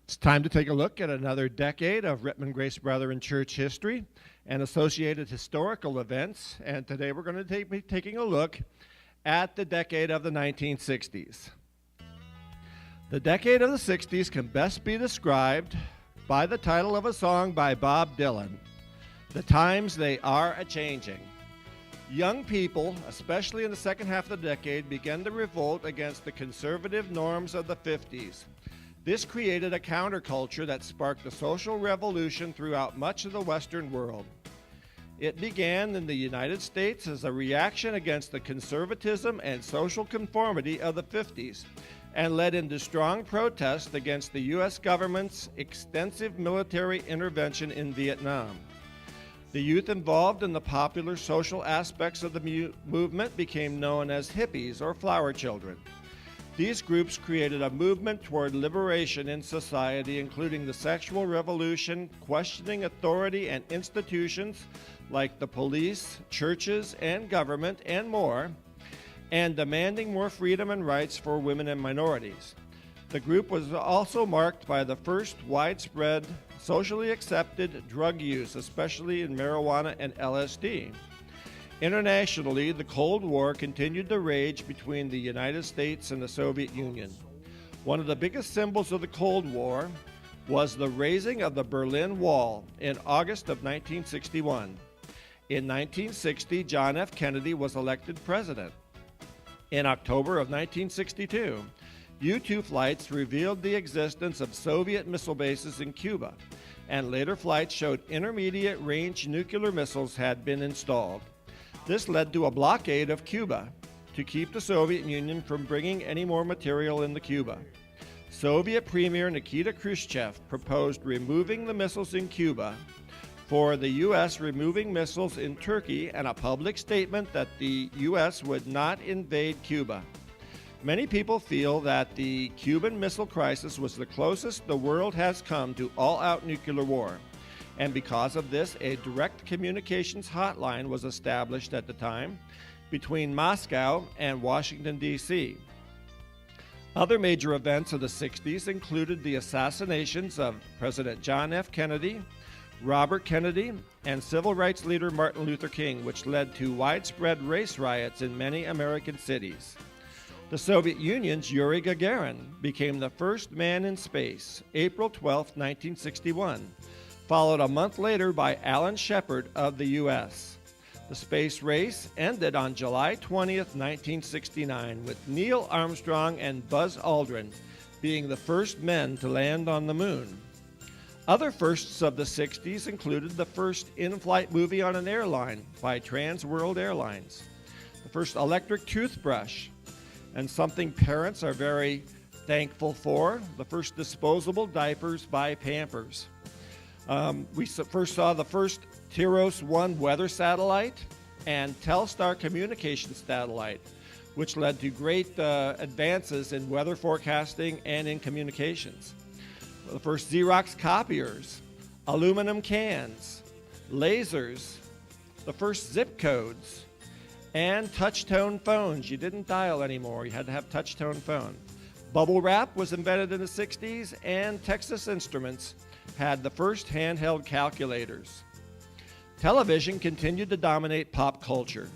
It's time to take a look at another decade of Rittman Grace Brethren Church history and associated historical events. And today we're going to be taking a look at the decade of the 1960s. The decade of the 60s can best be described by the title of a song by Bob Dylan, "The Times They Are A-Changing." Young people, especially in the second half of the decade, began to revolt against the conservative norms of the 50s. This created a counterculture that sparked a social revolution throughout much of the Western world. It began in the United States as a reaction against the conservatism and social conformity of the 50s and led into strong protest against the U.S. government's extensive military intervention in Vietnam. The youth involved in the popular social aspects of the movement became known as hippies or flower children. These groups created a movement toward liberation in society, including the sexual revolution, questioning authority and institutions like the police, churches, and government, and more, and demanding more freedom and rights for women and minorities. The group was also marked by the first widespread, socially accepted drug use, especially in marijuana and LSD. Internationally, the Cold War continued to rage between the United States and the Soviet Union. One of the biggest symbols of the Cold War was the raising of the Berlin Wall in August of 1961. In 1960, John F. Kennedy was elected president. In October of 1962, U-2 flights revealed the existence of Soviet missile bases in Cuba, and later flights showed intermediate-range nuclear missiles had been installed. This led to a blockade of Cuba to keep the Soviet Union from bringing any more material into Cuba. Soviet Premier Nikita Khrushchev proposed removing the missiles in Cuba for the U.S. removing missiles in Turkey and a public statement that the U.S. would not invade Cuba. Many people feel that the Cuban Missile Crisis was the closest the world has come to all-out nuclear war. And because of this, a direct communications hotline was established at the time between Moscow and Washington, D.C. Other major events of the 60s included the assassinations of President John F. Kennedy, Robert Kennedy, and civil rights leader Martin Luther King, which led to widespread race riots in many American cities. The Soviet Union's Yuri Gagarin became the first man in space, April 12, 1961. Followed a month later by Alan Shepard of the U.S. The space race ended on July 20th, 1969, with Neil Armstrong and Buzz Aldrin being the first men to land on the moon. Other firsts of the 60s included the first in-flight movie on an airline by Trans World Airlines, the first electric toothbrush, and something parents are very thankful for, the first disposable diapers by Pampers. We first saw the first Tiros-1 weather satellite and Telstar communications satellite, which led to great advances in weather forecasting and in communications. The first Xerox copiers, aluminum cans, lasers, the first zip codes, and touch-tone phones. You didn't dial anymore. You had to have touch-tone phone. Bubble wrap was invented in the 60s, and Texas Instruments had the first handheld calculators. Television continued to dominate pop culture.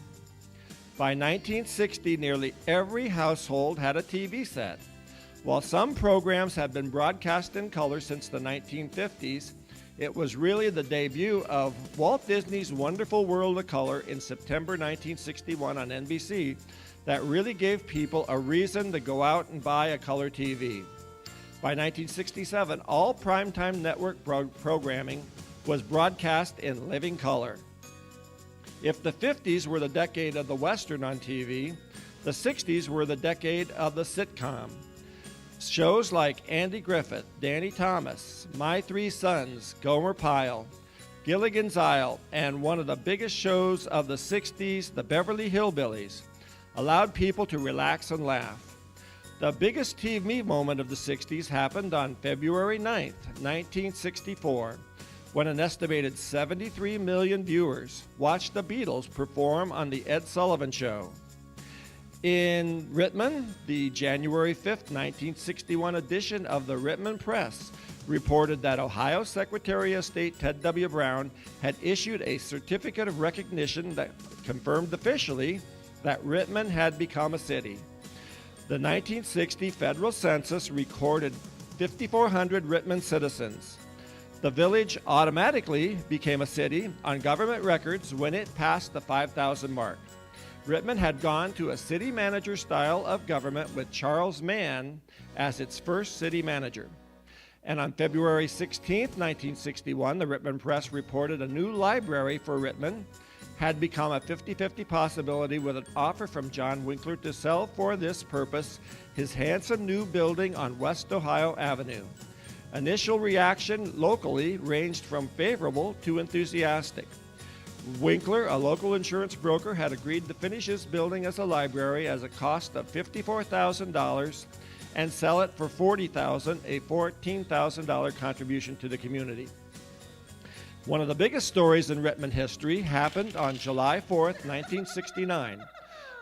By 1960, nearly every household had a TV set. While some programs had been broadcast in color since the 1950s, it was really the debut of Walt Disney's Wonderful World of Color in September 1961 on NBC that really gave people a reason to go out and buy a color TV. By 1967, all primetime network programming was broadcast in living color. If the 50s were the decade of the Western on TV, the 60s were the decade of the sitcom. Shows like Andy Griffith, Danny Thomas, My Three Sons, Gomer Pyle, Gilligan's Isle, and one of the biggest shows of the 60s, the Beverly Hillbillies, allowed people to relax and laugh. The biggest TV moment of the 60s happened on February 9th, 1964, when an estimated 73 million viewers watched the Beatles perform on The Ed Sullivan Show. In Rittman, the January 5th, 1961 edition of the Rittman Press reported that Ohio Secretary of State Ted W. Brown had issued a certificate of recognition that confirmed officially that Rittman had become a city. The 1960 federal census recorded 5,400 Rittman citizens. The village automatically became a city on government records when it passed the 5,000 mark. Rittman had gone to a city manager style of government with Charles Mann as its first city manager. And on February 16, 1961, the Rittman Press reported a new library for Rittman had become a 50-50 possibility with an offer from John Winkler to sell for this purpose his handsome new building on West Ohio Avenue. Initial reaction locally ranged from favorable to enthusiastic. Winkler, a local insurance broker, had agreed to finish his building as a library at a cost of $54,000 and sell it for $40,000, a $14,000 contribution to the community. One of the biggest stories in Rittman history happened on July 4th, 1969,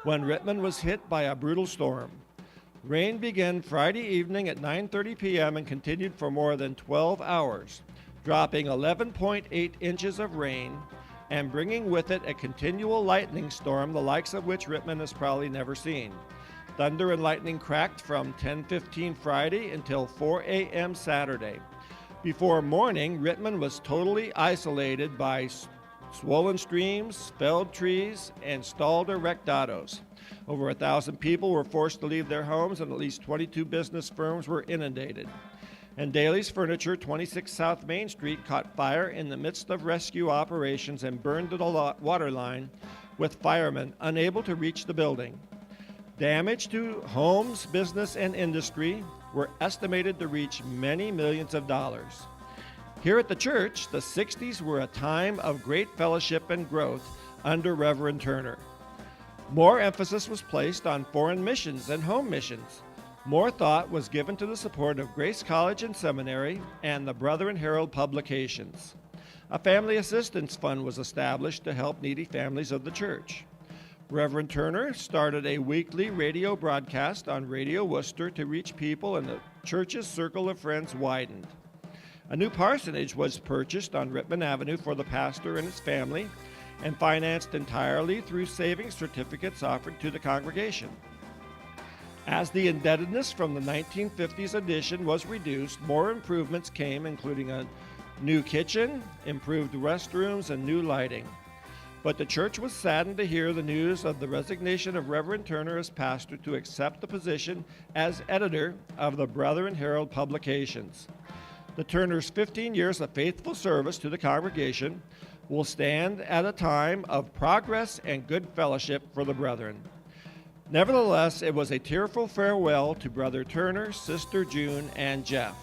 when Rittman was hit by a brutal storm. Rain began Friday evening at 9:30 p.m. and continued for more than 12 hours, dropping 11.8 inches of rain and bringing with it a continual lightning storm, the likes of which Rittman has probably never seen. Thunder and lightning cracked from 10:15 Friday until 4 a.m. Saturday. Before morning, Rittman was totally isolated by swollen streams, felled trees, and stalled or wrecked autos. Over 1,000 people were forced to leave their homes, and at least 22 business firms were inundated. And Daly's Furniture, 26 South Main Street, caught fire in the midst of rescue operations and burned to the water line, with firemen unable to reach the building. Damage to homes, business, and industry were estimated to reach many millions of dollars. Here at the church, the 60s were a time of great fellowship and growth under Reverend Turner. More emphasis was placed on foreign missions and home missions. More thought was given to the support of Grace College and Seminary and the Brother and Herald publications. A family assistance fund was established to help needy families of the church. Reverend Turner started a weekly radio broadcast on Radio Worcester to reach people, and the church's circle of friends widened. A new parsonage was purchased on Rittman Avenue for the pastor and his family, and financed entirely through savings certificates offered to the congregation. As the indebtedness from the 1950s addition was reduced, more improvements came, including a new kitchen, improved restrooms, and new lighting. But the church was saddened to hear the news of the resignation of Reverend Turner as pastor to accept the position as editor of the Brother and Herald publications. The Turner's 15 years of faithful service to the congregation will stand at a time of progress and good fellowship for the brethren. Nevertheless, it was a tearful farewell to Brother Turner, Sister June, and Jeff.